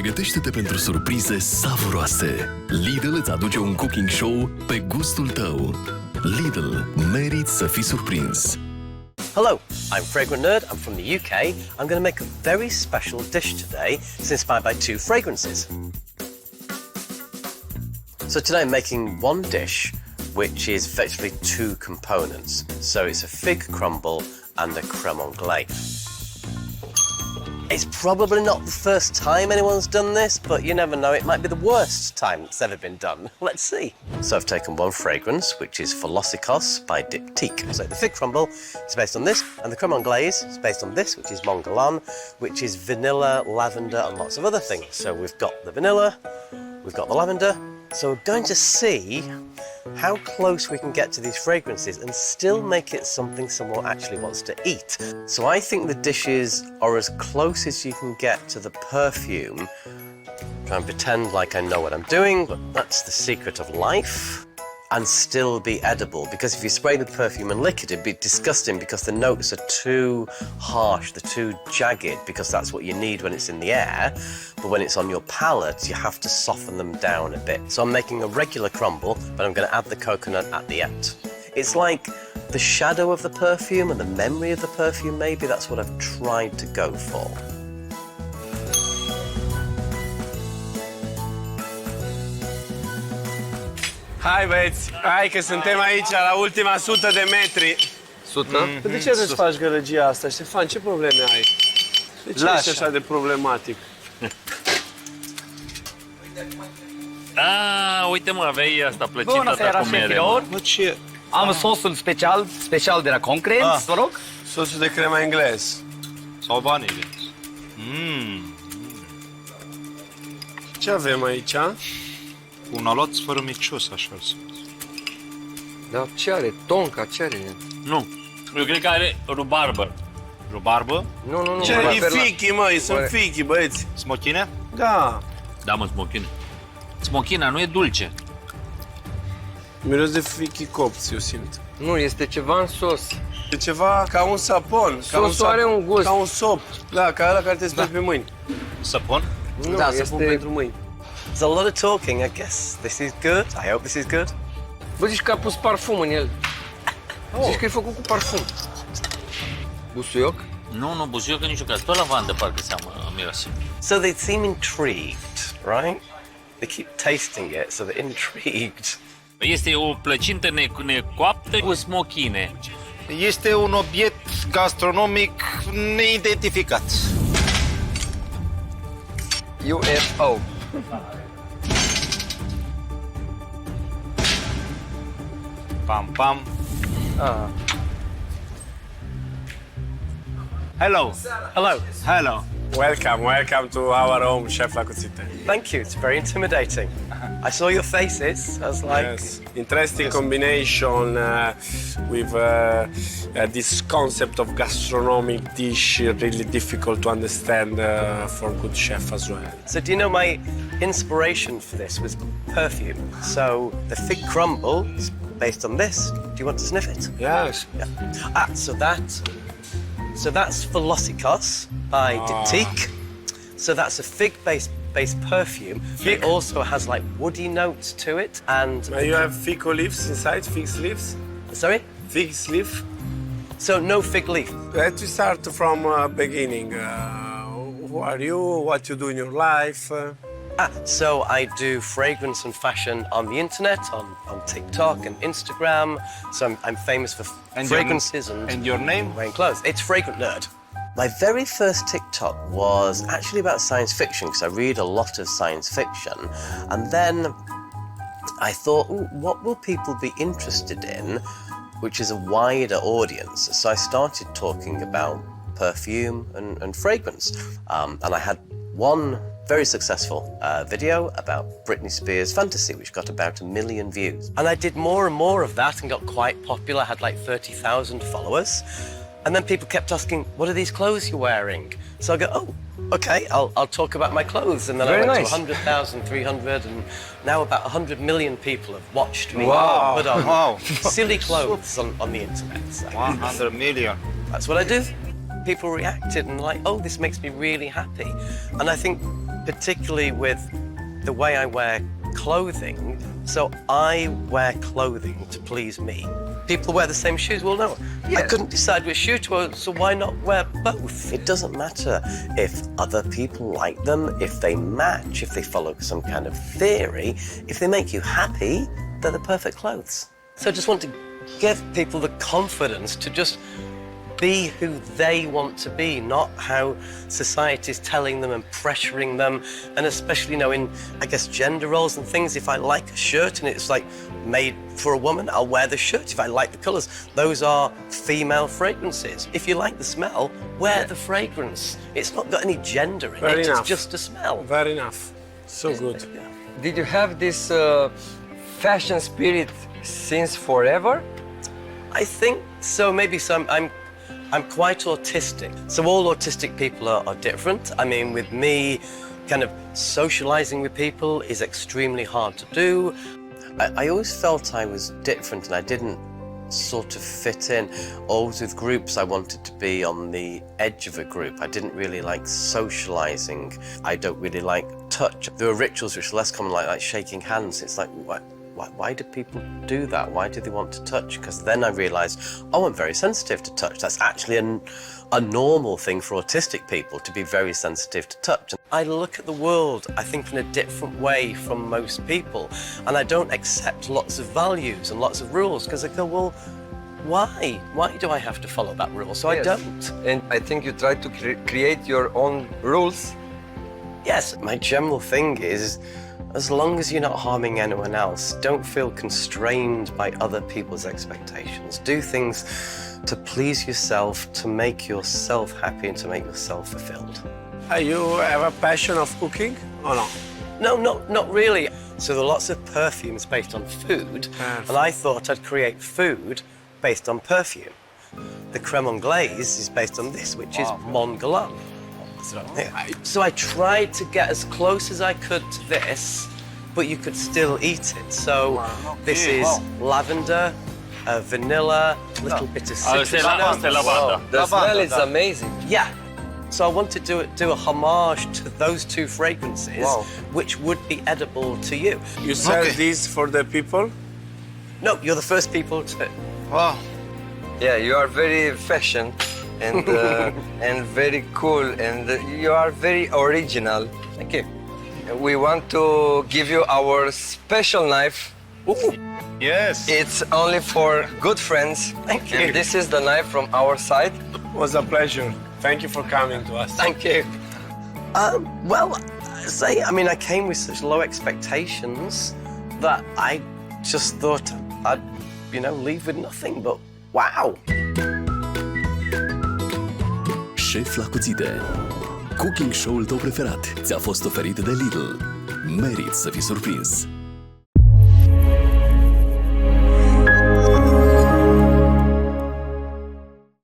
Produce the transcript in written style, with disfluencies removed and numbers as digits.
Pregătește-te pentru surprize savuroase. Lidl îți aduce un cooking show pe gustul tău. Lidl, meriți să fii surprins. Hello, I'm Fragrant Nerd, I'm from the UK. I'm going to make a very special dish today. It's inspired by two fragrances. So today I'm making one dish which is effectively two components. So it's a fig crumble and a creme anglaise. It's probably not the first time anyone's done this, but you never know, it might be the worst time it's ever been done. Let's see. So I've taken one fragrance, which is Philosikos by Diptyque. So the fig crumble is based on this, and the creme anglaise is based on this, which is Mongalan, which is vanilla, lavender, and lots of other things. So we've got the vanilla, we've got the lavender. So we're going to see how close we can get to these fragrances and still make it something someone actually wants to eat. So I think the dishes are as close as you can get to the perfume. Try and pretend like I know what I'm doing, but that's the secret of life. And still be edible, because if you spray the perfume and lick it, it'd be disgusting because the notes are too harsh, they're too jagged, because that's what you need when it's in the air. But when it's on your palate, you have to soften them down a bit. So I'm making a regular crumble, but I'm going to add the coconut at the end. It's like the shadow of the perfume and the memory of the perfume, maybe. That's what I've tried to go for. Hai băieți, hai că suntem aici la ultima 100 de metri. 100? De ce îți faci gălăgia asta, Ștefan? Ce probleme ai? De ce ești așa de problematic? Uite mă, aveai asta plăcintă Bună seara, șefilor! Bă, ce? Am sosul special de la Concurrență, vă rog. Sosul de crema englez. Sau vanile. Ce avem aici? Un aloț fărămicios, așa. Dar ce are? Tonka, ce are? Nu. Eu cred că are rubarbă. Rubarbă? Nu. Ce e fichi, măi? Sunt fichi, băieți. Smochine? Da. Da, mă, smochine. Smochina nu e dulce. Miros de fichi copți, eu simt. Nu, este ceva în sos. E ceva ca un sapon. Sosul are un gust. Ca un sop. Da, ca ăla care te speli pe mâini. Săpun? Nu, Da, este... sapon pentru mâini. There's a lot of talking, I guess. This is good. I hope this is good. Bă, zici că a pus parfum în el. Zici că e făcut cu parfum. Busuioc? Nu, busuioc în niciun caz. Tot lavandă parcă seamănă, miroase. So they seem intrigued, right? They keep tasting it, so they're intrigued. Este o plăcintă necoaptă cu smochine. Este un obiect gastronomic neidentificat. UFO. Pam, pam. Hello. Hello. Hello. Welcome to our home, Chef la Cutite. Thank you. It's very intimidating. I saw your faces. I was like, Yes. Interesting combination with this concept of gastronomic dish, really difficult to understand for good chef as well. So do you know my inspiration for this was perfume? So the fig crumble is based on this. Do you want to sniff it? Yes. Yeah. So that's Philosikos by Diptyque. So that's a fig-based perfume. Fig? It also has like woody notes to it, and You have fig leaves inside, fig leaves? sorry. Fig leaf? So no fig leaf. Let's start from beginning. Who are you? What you do in your life? So I do fragrance and fashion on the internet, on TikTok and Instagram. So I'm famous for fragrances And your name? wearing clothes. It's Fragrant Nerd. My very first TikTok was actually about science fiction, because I read a lot of science fiction. And then I thought, ooh, what will people be interested in, which is a wider audience? So I started talking about perfume and fragrance. And I had one very successful video about Britney Spears' Fantasy, which got about 1 million views. And I did more and more of that and got quite popular. I had like 30,000 followers. And then people kept asking, what are these clothes you're wearing? So I go, oh, okay, I'll talk about my clothes. And then I went to 100,000, 300, and now about 100 million people have watched me put on silly clothes on the internet. So 100 million. that's what I do. People reacted and like, oh, this makes me really happy. And I think particularly with the way I wear clothing. So I wear clothing to please me. People wear the same shoes. Well, no, I couldn't decide which shoe to wear, so why not wear both? It doesn't matter if other people like them, if they match, if they follow some kind of theory. If they make you happy, they're the perfect clothes. So I just want to give people the confidence to just be who they want to be, not how society's telling them and pressuring them, and especially, you know, in, I guess, gender roles and things. If I like a shirt and it's like made for a woman, I'll wear the shirt. If I like the colours, those are female fragrances. If you like the smell, wear the fragrance. It's not got any gender in it, it's just a smell. Very enough. So good. Did you have this fashion spirit since forever? I think so, maybe some. I'm quite autistic. So all autistic people are different. I mean, with me, kind of socializing with people is extremely hard to do. I always felt I was different and I didn't sort of fit in. Always with groups, I wanted to be on the edge of a group. I didn't really like socializing. I don't really like touch. There are rituals which are less common, like shaking hands. It's like, why do people do that? Why do they want to touch? Because then I realised, oh, I'm very sensitive to touch. That's actually a normal thing for autistic people, to be very sensitive to touch. And I look at the world, I think, in a different way from most people. And I don't accept lots of values and lots of rules, because I go, well, why? Why do I have to follow that rule? So I don't. And I think you try to create your own rules. Yes, my general thing is, as long as you're not harming anyone else, don't feel constrained by other people's expectations. Do things to please yourself, to make yourself happy and to make yourself fulfilled. You have a passion of cooking or no? No, not really. So there are lots of perfumes based on food, and I thought I'd create food based on perfume. The creme anglaise is based on this, which is Mont Blanc. So I tried to get as close as I could to this, but you could still eat it. So this is lavender, vanilla, a little bit of citrus. The smell is amazing. Yeah. So I wanted to do a homage to those two fragrances, which would be edible to you. You sell these for the people? No, you're the first people to. Wow. Yeah, you are very fashion and and very cool, and you are very original. Thank you. We want to give you our special knife. Ooh. Yes. It's only for good friends. Thank you. And this is the knife from our side. It was a pleasure. Thank you for coming to us. Thank you. Well, I mean, I came with such low expectations that I just thought I'd, leave with nothing, but wow. Șef la cuțite. Cooking show-ul tău preferat ți-a fost oferit de Lidl. Meriți să fii surprins.